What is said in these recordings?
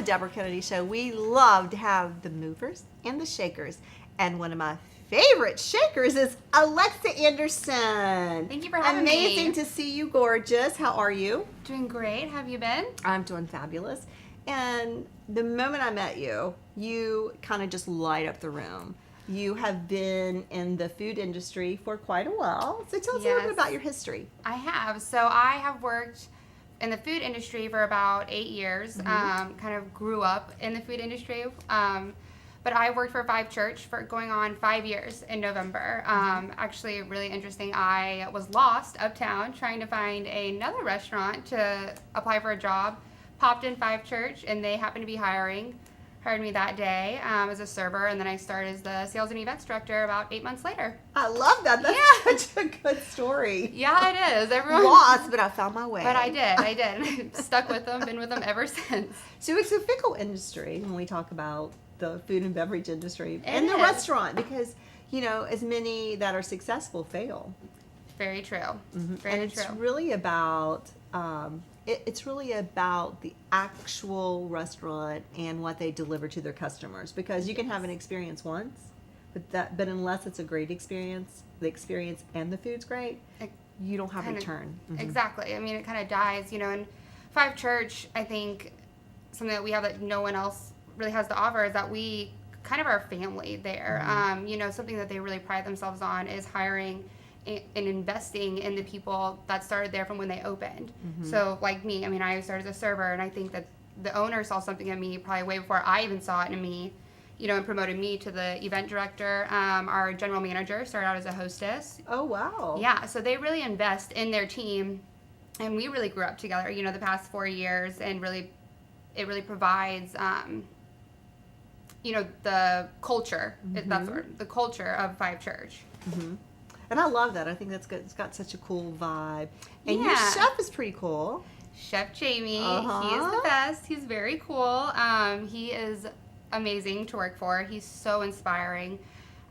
the Deborah Kennedy Show, we love to have the movers and the shakers. And one of my favorite shakers is Alexa Anderson. Thank you for having me. Amazing to see you, gorgeous. How are you? Doing great. How have you been? I'm doing fabulous. And the moment I met you, you kind of just light up the room. You have been in the food industry for quite a while. So tell us a little bit about your history. I have. So I have worked in the food industry for about 8 years. Kind of grew up in the food industry. But I worked for 5Church for going on 5 years in November. Actually, really interesting. I was lost uptown trying to find another restaurant to apply for a job. Popped in 5Church, and they happened to be hired me that day as a server, and then I started as the sales and events director about 8 months later. I love that. That's such a good story. Yeah, it is. Everyone lost, but I found my way. But I did. Stuck with them, been with them ever since. So it's a fickle industry when we talk about the food and beverage industry and the is. restaurant, because as many that are successful fail. Very true. Very true. It's really about it's really about the actual restaurant and what they deliver to their customers, because you can have an experience once, but unless it's a great experience, the experience and the food's great, you don't have return. Exactly. I mean, it kind of dies. In 5Church, I think something that we have that no one else really has to offer is that we kind of are a family there. Something that they really pride themselves on is hiring and investing in the people that started there from when they opened. So like me, I mean, I started as a server, and I think that the owner saw something in me probably way before I even saw it in me, and promoted me to the event director. Our general manager started out as a hostess. Oh, wow. Yeah, so they really invest in their team, and we really grew up together, the past 4 years, and it really provides the culture, that's the word, the culture of 5Church. And I love that. I think that's good. It's got such a cool vibe. And your chef is pretty cool. Chef Jamie. He is the best. He's very cool. He is amazing to work for. He's so inspiring.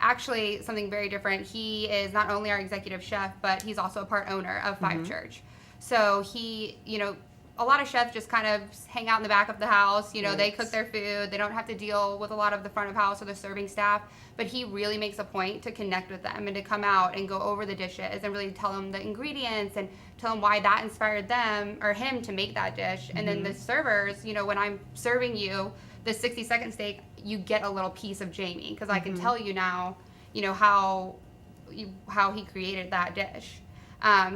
Actually, something very different. He is not only our executive chef, but he's also a part owner of 5Church. So he, a lot of chefs just kind of hang out in the back of the house. They cook their food. They don't have to deal with a lot of the front of house or the serving staff. But he really makes a point to connect with them and to come out and go over the dishes and really tell them the ingredients and tell them why that inspired them or him to make that dish. And then the servers, when I'm serving you the 60-second steak, you get a little piece of Jamie, because I can tell you now, how he created that dish.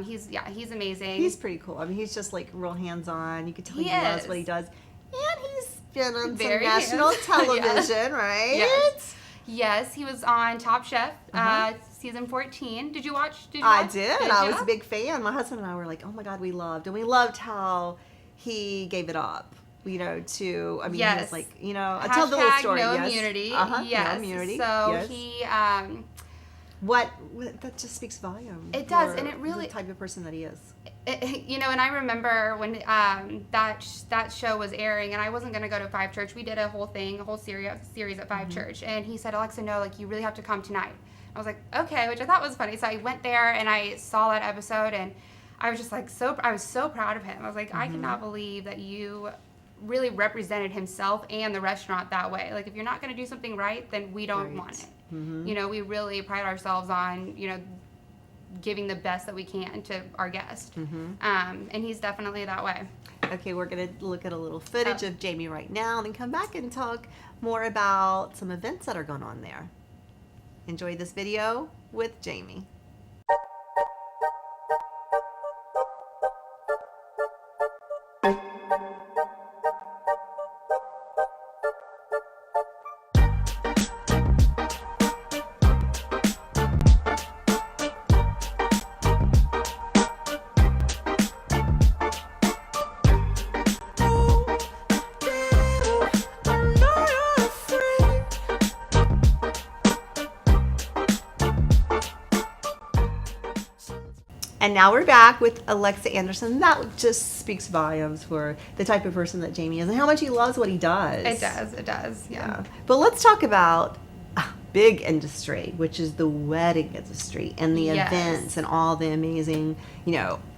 He's amazing. He's pretty cool. I mean, he's just like real hands-on. You can tell he loves what he does. And he's been on some national television, right? Yes, he was on Top Chef, season 14. Did you watch? I did. I was a big fan. My husband and I were like, oh my God, we loved how he gave it up. He was like, I tell the little story. No immunity. Yes. No immunity. So he, that just speaks volumes. It does, and it really the type of person that he is. And I remember when that show was airing, and I wasn't going to go to 5Church. We did a whole series at 5Church, and he said, Alexa, no, you really have to come tonight. I was like, okay, which I thought was funny. So I went there, and I saw that episode, and I was just like, I was so proud of him. I was like, I cannot believe that you really represented himself and the restaurant that way. Like, if you're not going to do something right, then we don't want it. We really pride ourselves on, giving the best that we can to our guest. And he's definitely that way. Okay, we're going to look at a little footage of Jamie right now and then come back and talk more about some events that are going on there. Enjoy this video with Jamie. And now we're back with Alexa Anderson. That just speaks volumes for the type of person that Jamie is and how much he loves what he does. It does, yeah. But let's talk about a big industry, which is the wedding industry and the events and all the amazing,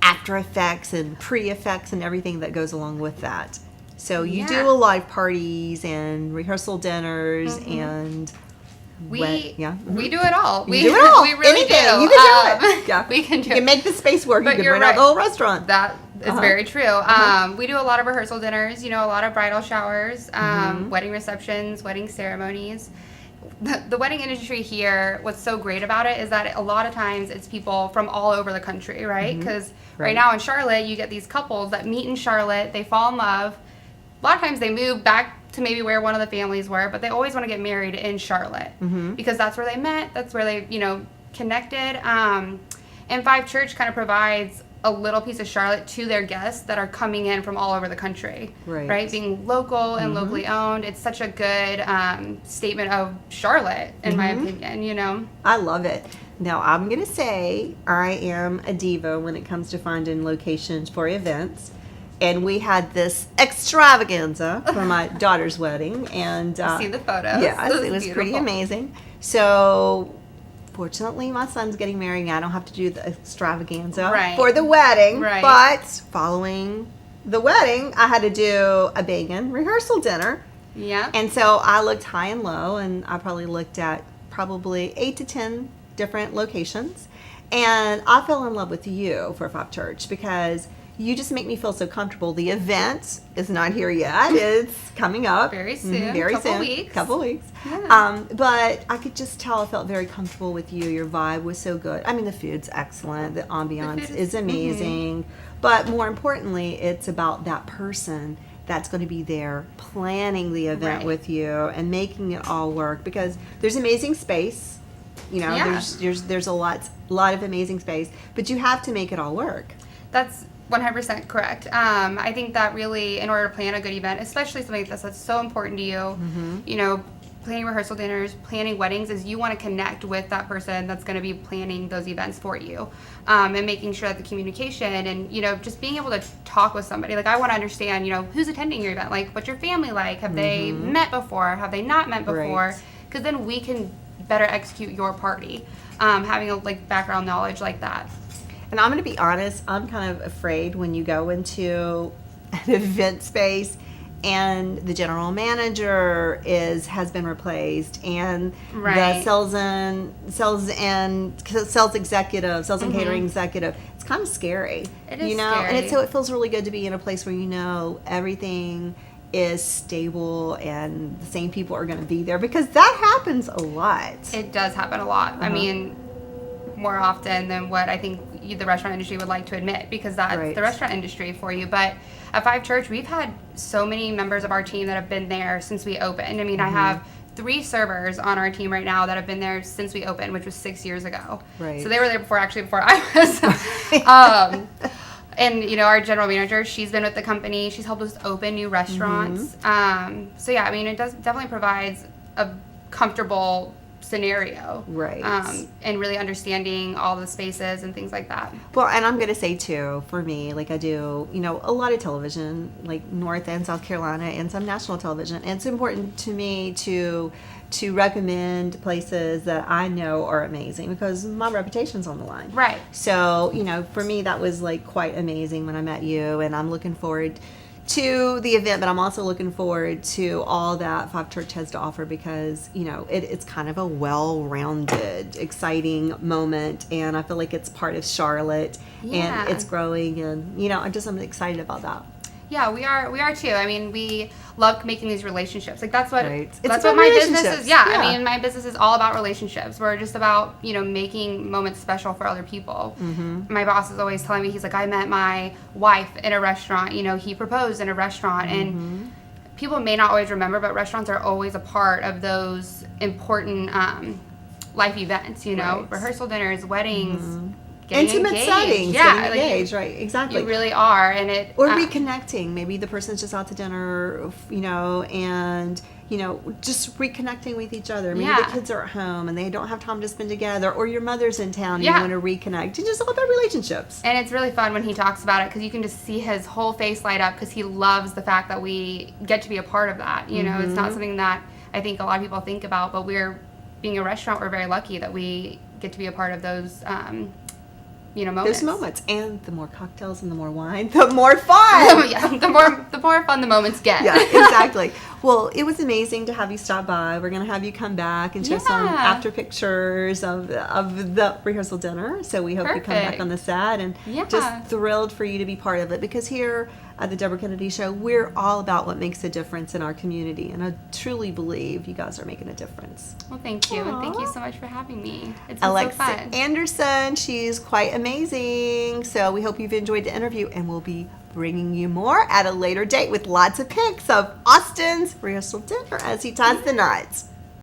after effects and pre-effects and everything that goes along with that. So you do a lot of parties and rehearsal dinners and we we do it all. We do it all. We really Anything. do. You can do it. Yeah. We can do You can make the space work. But you can you're rent out right. the whole restaurant. That is very true. We do a lot of rehearsal dinners, a lot of bridal showers, wedding receptions, wedding ceremonies. The wedding industry here, what's so great about it is that a lot of times it's people from all over the country, right? Because right now in Charlotte, you get these couples that meet in Charlotte, they fall in love. A lot of times they move back to maybe where one of the families were, but they always want to get married in Charlotte because that's where they met, that's where they, connected. And 5Church kind of provides a little piece of Charlotte to their guests that are coming in from all over the country, right? Being local and locally owned, it's such a good statement of Charlotte, in my opinion. I love it. Now, I'm going to say I am a diva when it comes to finding locations for events. And we had this extravaganza for my daughter's wedding. And I see the photos. Yes, it was pretty amazing. So, fortunately, my son's getting married, and I don't have to do the extravaganza for the wedding. Right. But following the wedding, I had to do a banging rehearsal dinner. Yeah. And so I looked high and low, and I probably looked at 8 to 10 different locations. And I fell in love with you for 5Church because you just make me feel so comfortable. The event is not here yet. It's coming up. Very soon. Couple weeks. Yeah. But I could just tell I felt very comfortable with you. Your vibe was so good. I mean, the food's excellent. The ambiance is amazing. But more importantly, it's about that person that's going to be there planning the event with you and making it all work, because there's amazing space. There's a lot of amazing space, but you have to make it all work. That's 100% correct. I think that really, in order to plan a good event, especially something that's so important to you, planning rehearsal dinners, planning weddings, is you want to connect with that person that's going to be planning those events for you, and making sure that the communication and, just being able to talk with somebody. Like, I want to understand, who's attending your event? Like, what's your family like? Have they met before? Have they not met before? Because then we can better execute your party, having a background knowledge like that. And I'm going to be honest, I'm kind of afraid when you go into an event space and the general manager has been replaced, and the sales and catering executive. It's kind of scary. It is scary. And it feels really good to be in a place where everything is stable and the same people are going to be there, because that happens a lot. It does happen a lot. I mean, more often than what I think the restaurant industry would like to admit, because that's the restaurant industry for you. But at 5Church, we've had so many members of our team that have been there since we opened. I mean, I have 3 servers on our team right now that have been there since we opened, which was 6 years ago. Right. So they were there before I was. And, our general manager, she's been with the company. She's helped us open new restaurants. So, yeah, I mean, it definitely provides a comfortable scenario. Right. And really understanding all the spaces and things like that. Well, and I'm going to say, too, for me, I do, a lot of television, North and South Carolina, and some national television. And it's important to me to recommend places that I know are amazing, because my reputation's on the line. Right. So, for me, that was quite amazing when I met you, and I'm looking forward to the event, but I'm also looking forward to all that 5Church has to offer, because, it's kind of a well-rounded, exciting moment, and I feel like it's part of Charlotte, and it's growing, and, I'm excited about that. Yeah, we are too. I mean, we love making these relationships. That's what that's what my business is. Yeah, I mean, my business is all about relationships. We're just about, making moments special for other people. My boss is always telling me, he's like, I met my wife in a restaurant. He proposed in a restaurant, and people may not always remember, but restaurants are always a part of those important life events. Rehearsal dinners, weddings. Intimate engaged. settings, yeah, getting engaged, right? Exactly. You really are, and or reconnecting. Maybe the person's just out to dinner, and just reconnecting with each other. Maybe the kids are at home and they don't have time to spend together, or your mother's in town and you want to reconnect. It's just all about relationships. And it's really fun when he talks about it, because you can just see his whole face light up, because he loves the fact that we get to be a part of that. It's not something that I think a lot of people think about, but being a restaurant, we're very lucky that we get to be a part of those moments. There's moments, and the more cocktails and the more wine, the more fun. Yeah, the more fun the moments get. Yeah, exactly. Well, it was amazing to have you stop by. We're gonna have you come back and show some after pictures of the rehearsal dinner. So we hope you come back on the set, and just thrilled for you to be part of it, because here at the Deborah Kennedy Show, we're all about what makes a difference in our community, and I truly believe you guys are making a difference. Well, thank you, and thank you so much for having me. It's been Alexa so fun. Anderson, she's quite amazing. So we hope you've enjoyed the interview, and we'll be bringing you more at a later date with lots of pics of Austin's rehearsal dinner as he ties the knots.